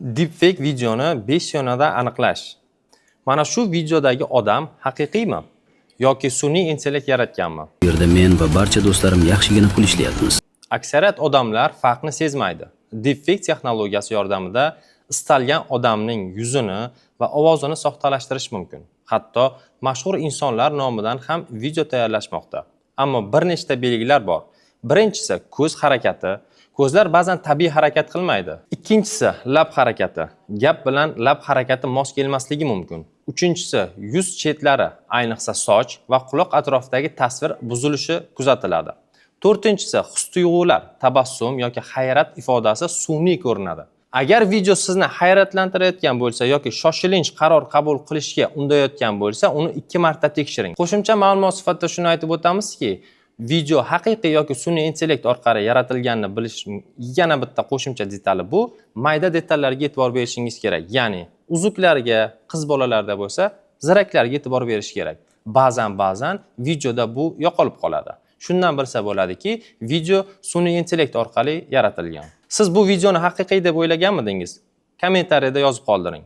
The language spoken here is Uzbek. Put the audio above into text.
Deepfake videoni 5 yonida aniqlash. Mana shu videodagi odam haqiqiymi yoki sun'iy intellekt yaratganmi? Bu yerda men va barcha do'stlarim yaxshigina pul ishlayapmiz. Aksariyat odamlar farqni sezmaydi. Deepfake texnologiyasi yordamida istalgan odamning yuzini va ovozini soxtalashtirish mumkin. Hatto mashhur insonlar nomidan ham video tayyorlashmoqda. Ammo bir nechta belgilar bor. Birinchisi ko'z harakati. Ko'zlar ba'zan tabiiy harakat qilmaydi. Ikkinchisi lab harakati. Gap bilan lab harakati mos kelmasligi mumkin. Uchinchisi yuz chetlari, ayniqsa soch va quloq atrofidagi tasvir buzilishi kuzatiladi. To'rtinchisi his-tuyg'ular, tabassum yoki hayrat ifodasi sun'iy ko'rinadi. Agar video sizni hayratlantirayotgan bo'lsa yoki shoshilinch qaror qabul qilishga undayotgan bo'lsa, uni 2 marta tekshiring. Qo'shimcha ma'lumot sifatida shuni aytib o'tamizki, video haqiqiy yoki sun'iy intellekt orqali yaratilganini bilish yana bitta qo'shimcha detali bu, mayda detallarga e'tibor berishingiz kerak. Ya'ni uzuklarga, qiz bolalarda bo'lsa, ziraklarga e'tibor berish kerak. Ba'zan videoda bu yo'qolib qoladi. Shundan bilsa bo'ladiki, video sun'iy intellekt orqali yaratilgan. Siz bu videoni haqiqiy deb o'ylaganmidingiz? Kommentariyada yozib qoldiring.